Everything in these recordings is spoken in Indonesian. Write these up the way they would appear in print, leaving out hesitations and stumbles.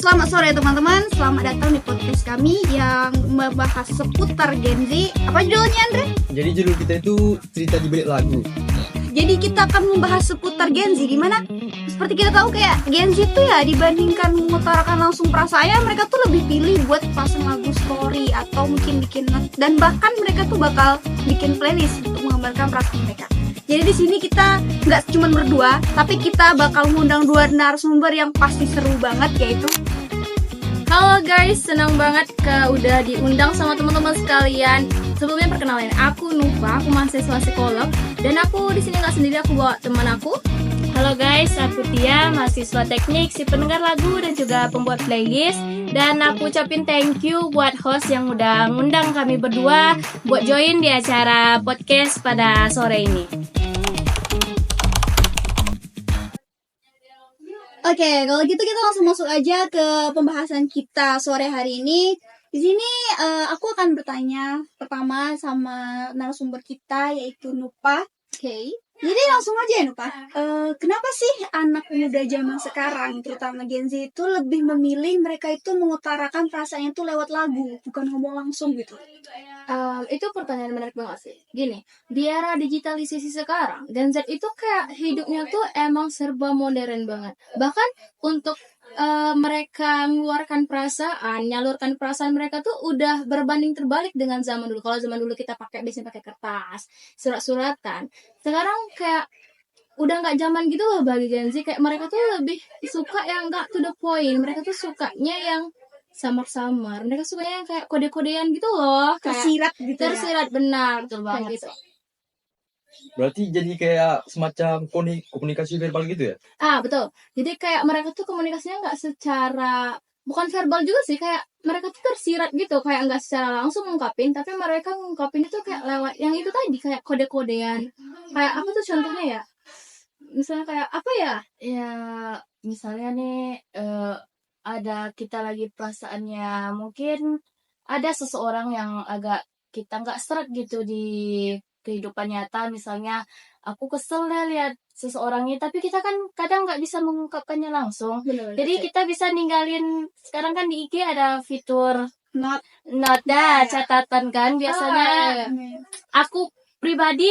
Selamat sore teman-teman, selamat datang di podcast kami yang membahas seputar Gen Z. Apa judulnya Andre? Jadi judul kita itu cerita di balik lagu. Jadi kita akan membahas seputar Gen Z, dimana seperti kita tahu kayak Gen Z itu ya dibandingkan mengutarakan langsung perasaannya, mereka tuh lebih pilih buat pasang lagu story atau mungkin bikin, dan bahkan mereka tuh bakal bikin playlist untuk menggambarkan perasaan mereka. Jadi di sini kita nggak cuma berdua, tapi kita bakal ngundang dua narasumber yang pasti seru banget, yaitu halo guys, senang banget udah diundang sama teman-teman sekalian. Sebelumnya perkenalin, aku Nufa, aku mahasiswa psikolog dan aku di sini nggak sendiri, aku bawa teman aku. Halo guys, aku Tia, mahasiswa teknik, si pendengar lagu dan juga pembuat playlist. Dan aku ucapin thank you buat host yang udah ngundang kami berdua buat join di acara podcast pada sore ini. Oke, kalau gitu kita langsung masuk aja ke pembahasan kita sore hari ini. Di sini aku akan bertanya pertama sama narasumber kita yaitu Nupa. Oke. Jadi langsung aja ya Nupa. Kenapa sih anak muda zaman sekarang, terutama Gen Z itu lebih memilih mereka itu mengutarakan perasaannya itu lewat lagu, bukan ngomong langsung gitu? Itu pertanyaan menarik banget sih. Gini, di era digitalisasi sekarang, Gen Z itu kayak hidupnya tuh emang serba modern banget. Bahkan untuk mereka mengeluarkan perasaan, nyalurkan perasaan mereka tuh udah berbanding terbalik dengan zaman dulu. Kalau zaman dulu kita biasanya pakai kertas, surat-suratan. Sekarang kayak udah nggak zaman gitu loh bagi Gen Z. Kayak mereka tuh lebih suka yang nggak to the point. Mereka tuh sukanya yang samar-samar. Mereka sukanya yang kayak kode-kodean gitu loh. Tersirat gitu ya? Tersirat, benar. Betul banget. Gitu. Berarti jadi kayak semacam komunikasi verbal gitu ya? Betul. Jadi kayak mereka tuh komunikasinya nggak secara, bukan verbal juga sih, kayak mereka tuh tersirat gitu, kayak nggak secara langsung ngungkapin, tapi mereka ngungkapin itu kayak lewat yang itu tadi, kayak kode-kodean. Kayak apa tuh contohnya ya? Misalnya kayak apa ya? Ya, misalnya nih ada kita lagi perasaannya, mungkin ada seseorang yang agak kita nggak seret gitu di kehidupan nyata. Misalnya aku kesel deh lihat seseorang ini, tapi kita kan kadang nggak bisa mengungkapkannya langsung. Bener, Jadi kita bisa ninggalin, sekarang kan di IG ada fitur Not. catatan kan biasanya. Aku pribadi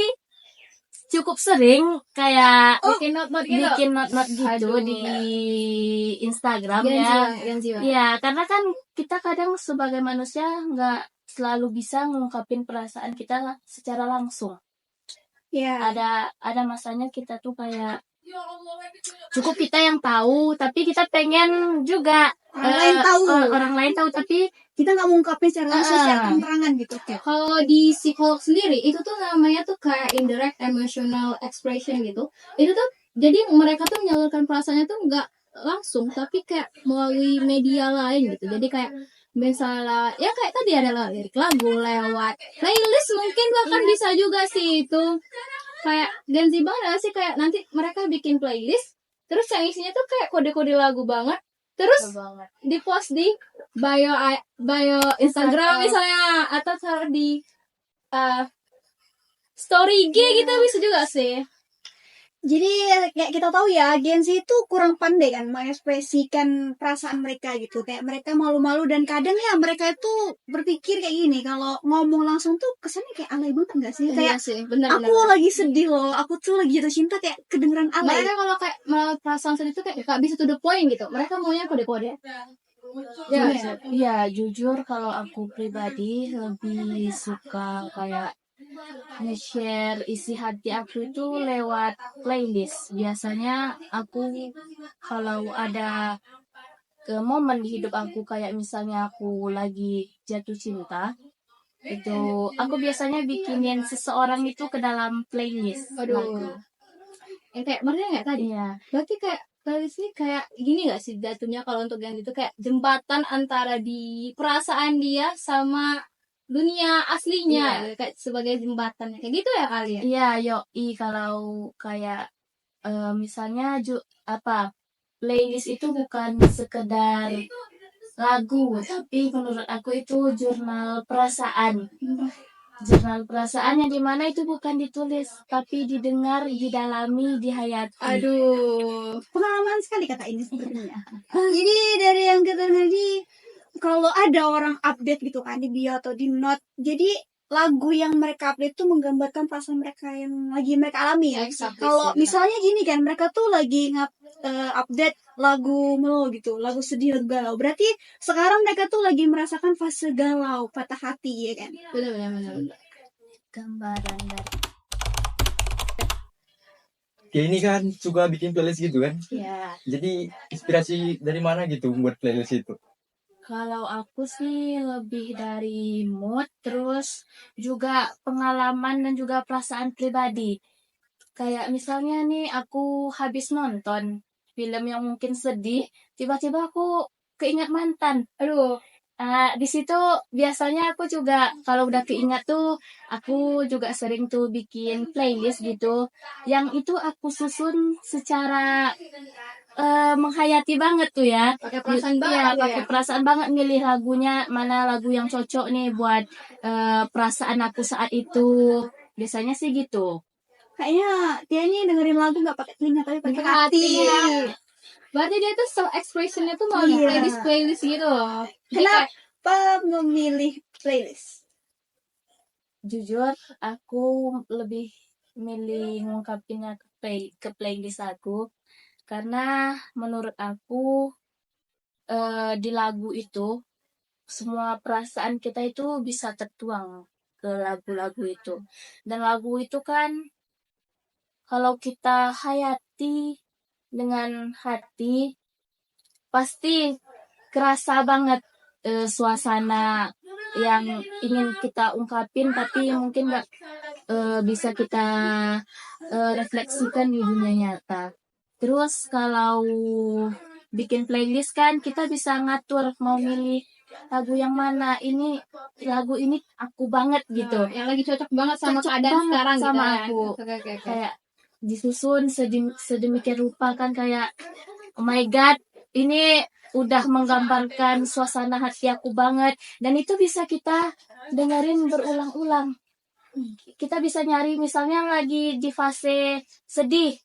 cukup sering kayak bikin not gitu. bikin not gitu. Aduh. Di Instagram Gen Z. ya, karena kan kita kadang sebagai manusia nggak selalu bisa ngungkapin perasaan kita secara langsung. Ya. Ada masanya kita tuh kayak cukup kita yang tahu, tapi kita pengen juga orang lain tahu, tapi Kita nggak mengungkapin secara langsung, secara terang-terangan gitu. Kalau di psikolog sendiri itu tuh namanya tuh kayak indirect emotional expression gitu. Itu tuh jadi mereka tuh menyalurkan perasaannya tuh nggak langsung, tapi kayak melalui media lain gitu. Jadi kayak misalnya ya kayak tadi adalah lirik lagu lewat playlist, mungkin bahkan bisa juga sih itu. Kayak Gen Z banget sih, kayak nanti mereka bikin playlist terus yang isinya tuh kayak kode-kode lagu banget. Terus di post di bio Instagram misalnya, atau taruh di story IG gitu bisa juga sih. Jadi kayak kita tahu ya, Gen Z itu kurang pandai kan mengekspresikan perasaan mereka gitu. Kayak mereka malu-malu dan kadang ya mereka itu berpikir kayak gini, kalau ngomong langsung tuh kesannya kayak alay banget nggak sih? Kayak sih, benar. aku lagi sedih loh, aku tuh lagi jatuh cinta, kayak kedengeran alay. Mereka kalau kayak perasaan sedih itu kayak gak bisa to the point gitu. Mereka maunya kode-kode. ya jujur kalau aku pribadi lebih suka kayak nge-share isi hati aku itu lewat playlist. Biasanya aku kalau ada ke momen di hidup aku, kayak misalnya aku lagi jatuh cinta, itu aku biasanya bikinin seseorang itu ke dalam playlist. Aduh. Kayak mereka nggak tadi? Iya. Berarti kayak playlist ini kayak gini nggak sih jatuhnya kalau untuk Gen Z itu kayak jembatan antara di perasaan dia sama dunia aslinya, kayak sebagai jembatan kayak gitu ya kali ya? Iya, kalau kayak misalnya playlist itu bukan sekedar lagu, tapi menurut aku itu jurnal perasaan. Jurnal perasaan yang dimana itu bukan ditulis, tapi didengar, didalami, dihayati. Aduh, pengalaman sekali kakak ini sepertinya. Jadi dari yang kita tadi, kalau ada orang update gitu kan di bio atau di note, jadi lagu yang mereka update itu menggambarkan perasaan mereka yang lagi mereka alami ya. Kalau misalnya gini kan, mereka tuh lagi update lagu melo gitu, lagu sedih, lagu galau. Berarti sekarang mereka tuh lagi merasakan fase galau, patah hati ya kan. Benar. Gambaran dari Kayak ini kan suka bikin playlist gitu kan. ya. Jadi inspirasi dari mana gitu buat playlist itu? Kalau aku sih lebih dari mood, terus juga pengalaman dan juga perasaan pribadi. Kayak misalnya nih aku habis nonton film yang mungkin sedih, tiba-tiba aku keingat mantan. Aduh, di situ biasanya aku juga kalau udah keingat tuh, aku juga sering tuh bikin playlist gitu. Yang itu aku susun secara menghayati banget tuh ya. Pakai perasaan Iya, banget pakai ya. perasaan banget milih lagunya, mana lagu yang cocok nih buat perasaan aku saat itu. Biasanya sih gitu. Kayaknya dia ini dengerin lagu nggak pakai telinga tapi pakai hati. Berarti dia tuh self expressionnya tuh mau Iya. playlist gitu loh. Jadi kayak Kenapa memilih playlist? Jujur, aku lebih milih ngungkapinnya ke playlist aku. Karena menurut aku di lagu itu, semua perasaan kita itu bisa tertuang ke lagu-lagu itu. Dan lagu itu kan kalau kita hayati dengan hati, pasti kerasa banget suasana yang ingin kita ungkapin, tapi mungkin nggak bisa kita refleksikan di dunia nyata. Terus kalau bikin playlist kan kita bisa ngatur mau milih lagu yang mana. Ini lagu ini aku banget gitu. yang lagi cocok banget sama Cocok keadaan banget sekarang sama gitu kan. aku. Oke. Kayak disusun sedemikian rupa kan, kayak oh my god, ini udah menggambarkan suasana hati aku banget, dan itu bisa kita dengerin berulang-ulang. Kita bisa nyari misalnya lagi di fase sedih,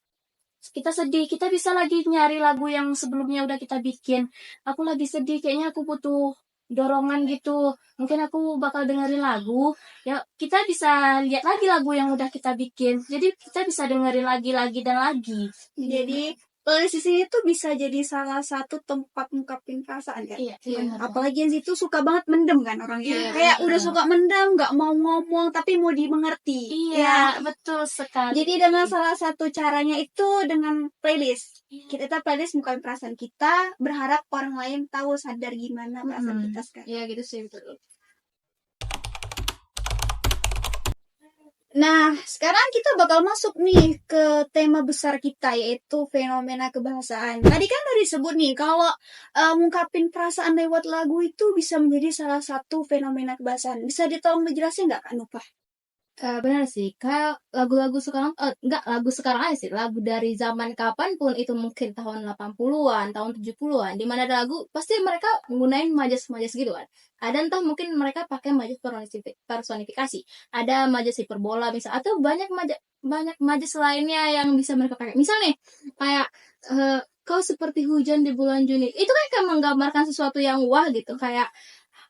kita bisa lagi nyari lagu yang sebelumnya udah kita bikin. Aku lagi sedih, kayaknya aku butuh dorongan gitu, mungkin aku bakal dengerin lagu ya, kita bisa lihat lagi lagu yang udah kita bikin, jadi kita bisa dengerin lagi dan lagi. Jadi playlist di sini tuh bisa jadi salah satu tempat ngungkapin perasaan kan. Iya, benar. Apalagi yang situ suka banget mendem kan orangnya. Iya, Kayak benar. udah suka mendem, nggak mau ngomong tapi mau dimengerti. Iya, betul sekali. Jadi dengan salah satu caranya itu dengan playlist. Kita playlist ngungkapin perasaan kita, berharap orang lain tahu sadar gimana perasaan kita sekarang. Iya gitu sih betul. Nah, sekarang kita bakal masuk nih ke tema besar kita, yaitu fenomena kebahasaan. Tadi kan udah disebut nih, kalau ngungkapin perasaan lewat lagu itu bisa menjadi salah satu fenomena kebahasaan. Bisa ditolong dijelasin nggak, Kak Nupa? Benar sih, kayak lagu-lagu sekarang, enggak lagu sekarang aja sih, lagu dari zaman kapanpun itu mungkin tahun 80-an, tahun 70-an, di mana ada lagu, pasti mereka menggunakan majas-majas gitu kan. Ada entah mungkin mereka pakai majas personifikasi, ada majas hiperbola misal, atau banyak majas lainnya yang bisa mereka pakai. Misal nih, kayak kau seperti hujan di bulan Juni, itu kan menggambarkan sesuatu yang wah gitu, kayak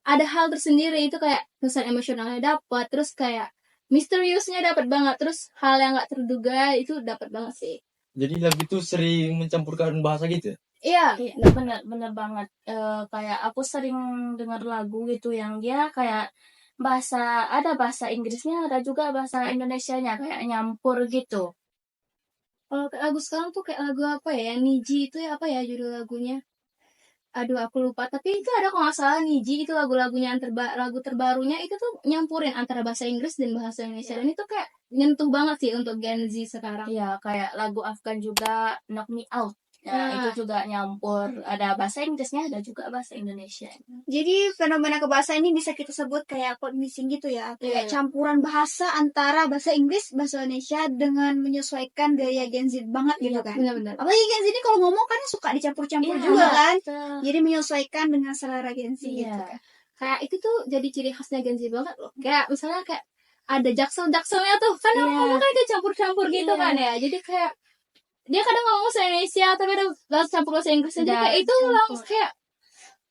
ada hal tersendiri, itu kayak pesan emosionalnya dapat, terus kayak misteriusnya dapat banget, terus hal yang nggak terduga itu dapat banget sih. Jadi lagu itu sering mencampurkan bahasa gitu ya? Iya, Iya, bener banget. Kayak aku sering dengar lagu gitu yang dia kayak ada bahasa Inggrisnya, ada juga bahasa Indonesianya, kayak nyampur gitu. kalau lagu sekarang tuh kayak lagu apa ya, yang Niji itu ya, apa ya judul lagunya? Aduh aku lupa, tapi itu ada kalau nggak salah Niji, itu lagu-lagunya lagu terbarunya itu tuh nyampurin antara bahasa Inggris dan bahasa Indonesia, dan itu kayak nyentuh banget sih untuk Gen Z sekarang. Iya, kayak lagu Afgan juga Knock Me Out. Nah, itu juga nyampur, ada bahasa Inggrisnya, ada juga bahasa Indonesia. Jadi fenomena kebahasaan ini bisa kita sebut kayak code missing gitu ya, kayak Iya. campuran bahasa antara bahasa Inggris, bahasa Indonesia dengan menyesuaikan gaya Gen Z banget gitu kan. Benar-benar. Apalagi Gen Z ini kalau ngomong kan suka dicampur-campur Iya, juga kan. betul. Jadi menyesuaikan dengan selera Gen Z Iya. gitu kan. Kayak itu tuh jadi ciri khasnya Gen Z banget loh. Kayak misalnya kayak ada jaksel-jakselnya tuh. Kan Iya. ngomong kan kayak campur-campur gitu Iya. kan ya. Jadi kayak dia kadang ngomong bahasa Indonesia tapi ada langsung campur bahasa Inggris. Jadi Udah kayak itu campur. langsung kayak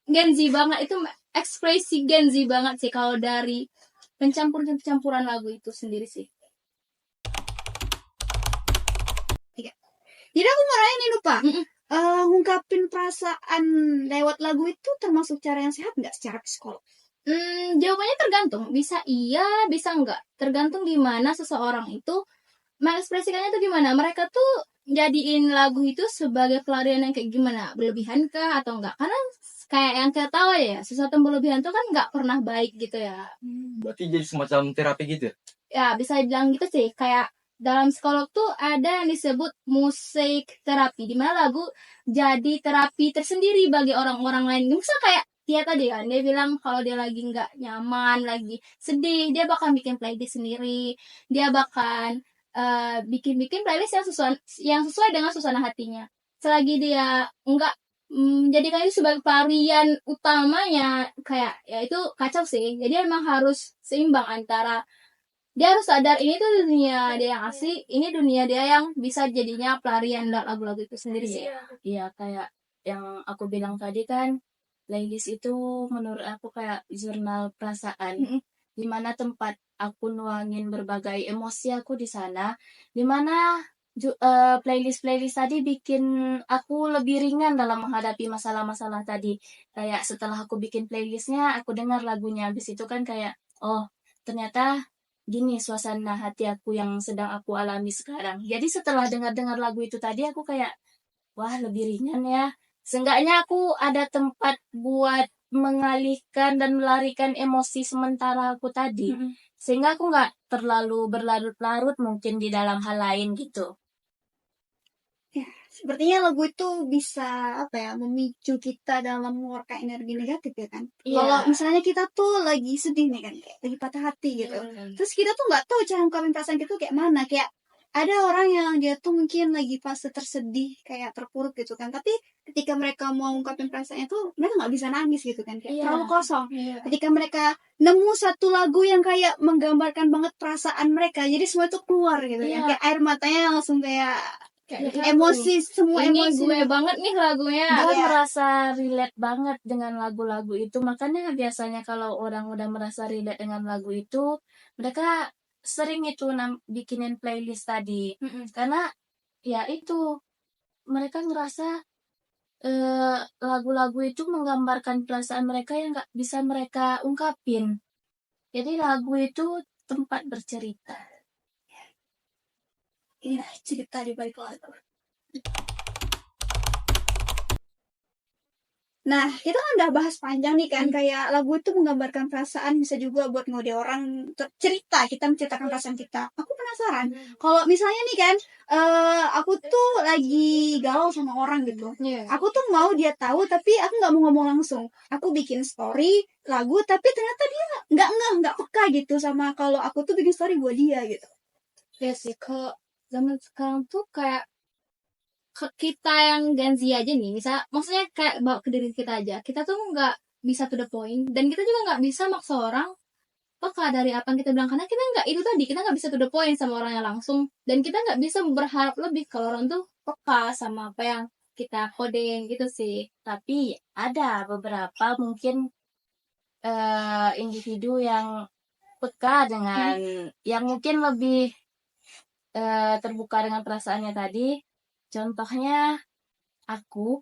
Gen Z banget. Itu ekspresi Gen Z banget sih kalau dari pencampuran lagu itu sendiri sih. Jadi aku mau nanya nih lupa. Mm-mm. Ngungkapin perasaan lewat lagu itu termasuk cara yang sehat nggak secara psikolog? Jawabannya tergantung. Bisa iya, bisa enggak. Tergantung gimana seseorang itu mengekspresikannya tuh gimana. Mereka tuh jadiin lagu itu sebagai pelarian yang kayak gimana. Berlebihan kah atau enggak? Karena kayak yang kita tahu ya, sesuatu yang berlebihan tuh kan nggak pernah baik gitu ya. Berarti jadi semacam terapi gitu ya? Ya bisa bilang gitu sih. Kayak dalam psikolog tuh ada yang disebut musik terapi, di mana lagu jadi terapi tersendiri bagi orang-orang lain. Misal kayak dia tadi kan, dia bilang kalau dia lagi nggak nyaman, lagi sedih, dia bakal bikin playlist sendiri, dia bakal bikin playlist yang sesuai dengan suasana hatinya. Selagi dia nggak menjadikan itu sebagai pelarian utamanya, kayak ya itu kacau sih. Jadi emang harus seimbang antara dia harus sadar ini tuh dunia dia yang asli, ini dunia dia yang bisa jadinya pelarian lagu-lagu itu sendiri sih. Iya, kayak yang aku bilang tadi kan, playlist itu menurut aku kayak jurnal perasaan, di mana tempat aku nuangin berbagai emosi aku di sana, di mana playlist tadi bikin aku lebih ringan dalam menghadapi masalah-masalah tadi. Kayak setelah aku bikin playlistnya, aku dengar lagunya, habis itu kan kayak, oh ternyata gini suasana hati aku yang sedang aku alami sekarang. Jadi setelah dengar-dengar lagu itu tadi, aku kayak, wah lebih ringan ya. Seenggaknya aku ada tempat buat mengalihkan dan melarikan emosi sementara aku tadi. Sehingga aku nggak terlalu berlarut-larut mungkin di dalam hal lain gitu. Ya, sepertinya lagu itu bisa memicu kita dalam mengeluarkan energi negatif ya kan. Iya. Kalau misalnya kita tuh lagi sedih nih kan, kayak lagi patah hati gitu. Terus kita tuh nggak tahu cara ungkapin perasaan kita tuh kayak mana. Kayak ada orang yang dia tuh mungkin lagi fase tersedih, kayak terpuruk gitu kan. Tapi ketika mereka mau ungkapin perasaannya tuh mereka nggak bisa nangis gitu kan, kayak Iya. terlalu kosong. Iya. Ketika mereka nemu satu lagu yang kayak menggambarkan banget perasaan mereka, jadi semua itu keluar gitu Iya. kan. Kayak air matanya langsung kayak Kayak emosi, semua ini emosi. gue banget nih lagunya. Gue Iya. merasa relate banget dengan lagu-lagu itu. Makanya biasanya kalau orang udah merasa relate dengan lagu itu, mereka sering itu bikinin playlist tadi. Karena ya itu, mereka ngerasa lagu-lagu itu menggambarkan perasaan mereka yang gak bisa mereka ungkapin. Jadi lagu itu tempat bercerita. Inilah cerita di balik lagu. Nah, kita kan udah bahas panjang nih kan, kayak lagu itu menggambarkan perasaan, bisa juga buat ngode orang cerita, kita menceritakan perasaan kita. Aku penasaran, kalau misalnya nih kan, aku tuh lagi galau sama orang gitu. Iya. Aku tuh mau dia tahu, tapi aku nggak mau ngomong langsung. Aku bikin story lagu, tapi ternyata dia nggak peka gitu sama kalau aku tuh bikin story buat dia gitu. Ya sih, kalau zaman sekarang tuh kayak kita yang Gen Z aja nih, maksudnya kayak bawa ke diri kita aja, kita tuh nggak bisa to the point, dan kita juga nggak bisa maksa orang peka dari apa yang kita bilang, karena kita nggak itu tadi, kita nggak bisa to the point sama orangnya langsung, dan kita nggak bisa berharap lebih kalau orang tuh peka sama apa yang kita kodein gitu sih. Tapi ada beberapa mungkin individu yang peka dengan yang mungkin lebih terbuka dengan perasaannya tadi. Contohnya aku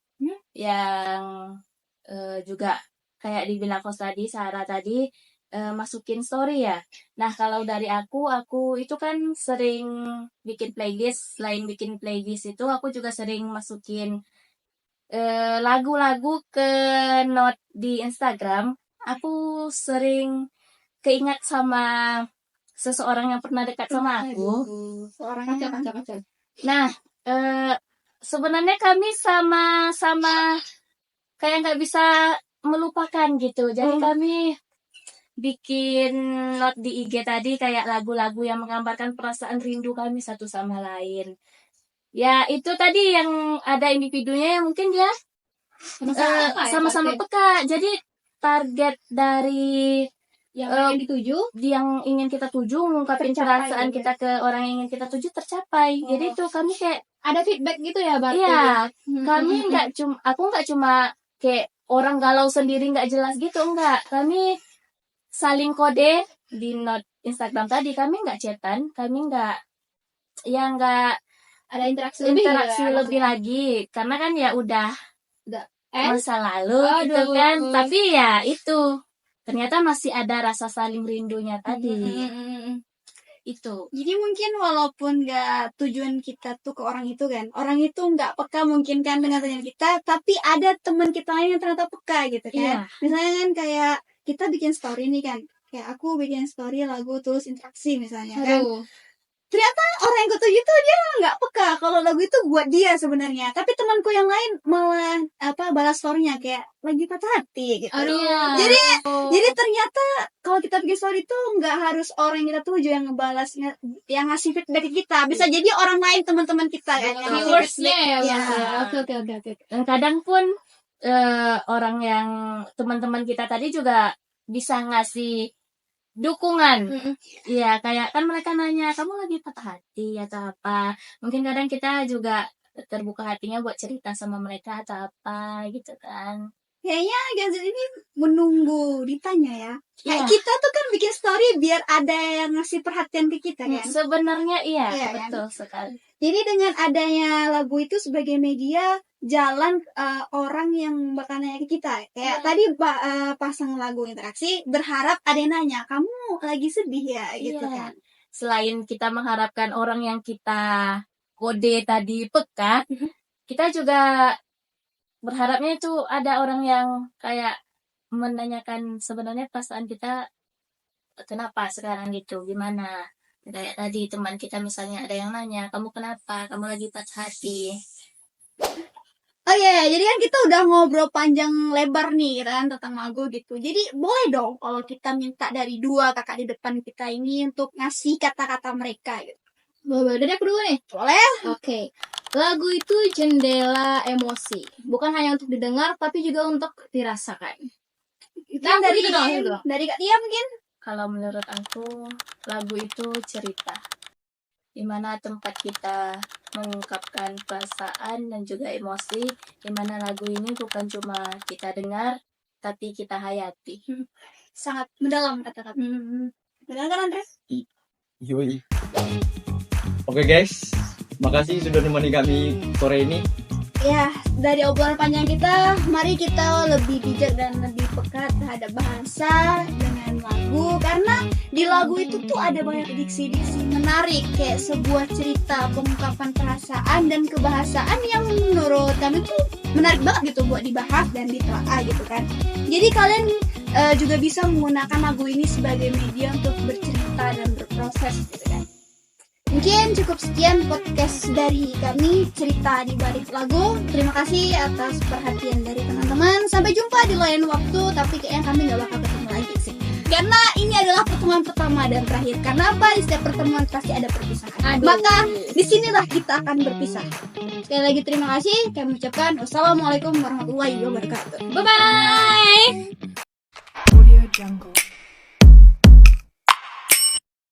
yang juga kayak dibilang Kos tadi, Sarah tadi masukin story ya. Nah kalau dari aku itu kan sering bikin playlist. Selain bikin playlist itu aku juga sering masukin lagu-lagu ke note di Instagram. Aku sering keingat sama seseorang yang pernah dekat sama aku. Orangnya Kacau. Nah sebenarnya kami sama kayak nggak bisa melupakan gitu. Jadi kami bikin note di IG tadi kayak lagu-lagu yang menggambarkan perasaan rindu kami satu sama lain. Ya itu tadi yang ada individunya yang mungkin dia sama-sama peka. Jadi target dari Yang orang yang dituju. yang ingin kita tuju, ngungkapin Tercapai perasaan gitu. kita ke orang yang ingin kita tuju tercapai. Oh. Jadi tuh kami kayak Ada feedback gitu ya berarti. iya, kami aku nggak cuma kayak orang galau sendiri nggak jelas gitu, enggak. Kami saling kode di note Instagram tadi, kami nggak chatan, kami nggak Ada interaksi lebih interaksi gitu ya, lebih lagi karena kan ya udah And masa lalu Oh, gitu udah kan. lulus. Tapi ya itu ternyata masih ada rasa saling rindunya tadi. Itu. Jadi mungkin walaupun nggak tujuan kita tuh ke orang itu kan, orang itu nggak peka mungkin kan dengan tujuan kita, tapi ada teman kita lain yang ternyata peka gitu kan. Iya. Misalnya kan kayak kita bikin story nih kan, kayak aku bikin story lagu terus interaksi misalnya kan. Aduh. Ternyata orang yang kutuju itu dia nggak peka kalau lagu itu buat dia sebenarnya, tapi temanku yang lain malah balas storynya kayak lagi patah hati gitu. Aduh. Iya. Jadi ternyata kalau kita bikin story itu nggak harus orang yang kita tuju yang ngebalas, yang ngasih feedback ke kita. Bisa jadi orang lain, teman-teman kita kan. yang ngasih Viewersnya ya, feedback. Bang. Ya. Oke. Dan kadang pun orang yang teman-teman kita tadi juga bisa ngasih dukungan. Iya, kayak kan mereka nanya, kamu lagi patah hati atau apa? Mungkin kadang kita juga terbuka hatinya buat cerita sama mereka atau apa gitu kan. Kayaknya Gazet ini menunggu ditanya ya. Kayak Iya. kita tuh kan bikin story biar ada yang ngasih perhatian ke kita kan. Sebenarnya iya, Iya, kan? betul sekali. Jadi dengan adanya lagu itu sebagai media jalan orang yang bakal nanya ke kita. Kayak tadi pasang lagu interaksi berharap ada yang nanya, kamu lagi sedih ya gitu Iya. kan. Selain kita mengharapkan orang yang kita kode tadi peka, kita juga berharapnya itu ada orang yang kayak menanyakan sebenarnya perasaan kita kenapa sekarang gitu, gimana. Kayak tadi teman kita misalnya ada yang nanya, kamu kenapa, kamu lagi patah hati. Oh iya, jadi kan kita udah ngobrol panjang lebar nih kan tentang lagu gitu. Jadi boleh dong kalau kita minta dari dua kakak di depan kita ini untuk ngasih kata-kata mereka gitu. Boleh, dari aku dulu nih. Boleh? Oke. Lagu itu jendela emosi. Bukan hanya untuk didengar, tapi juga untuk dirasakan. Kan dari gitu dong, gitu. dari Kak Tia mungkin. Kalau menurut aku, lagu itu cerita. Dimana tempat kita mengungkapkan perasaan dan juga emosi, dimana lagu ini bukan cuma kita dengar, tapi kita hayati. Sangat mendalam kata-kata. Benar kan Andre? Yoi. Oke guys, makasih sudah menemani kami sore ini. Ya, dari obrolan panjang kita, mari kita lebih bijak dan lebih peka terhadap bahasa dengan lagu. Karena di lagu itu tuh ada banyak diksi-diksi menarik, kayak sebuah cerita pengungkapan perasaan dan kebahasaan yang menurut kami tuh menarik banget gitu buat dibahas dan ditelaah gitu kan. Jadi kalian juga bisa menggunakan lagu ini sebagai media untuk bercerita dan berproses gitu kan. Mungkin cukup sekian podcast dari kami, cerita di balik lagu. Terima kasih atas perhatian dari teman-teman. Sampai jumpa di lain waktu, tapi kayaknya kami gak bakal ketemu lagi sih. Karena ini adalah pertemuan pertama dan terakhir. Karena apa? Di setiap pertemuan pasti ada perpisahan. Aduh. Maka disinilah kita akan berpisah. Sekali lagi terima kasih. Kami ucapkan wassalamualaikum warahmatullahi wabarakatuh. Bye-bye! Audio Jungle.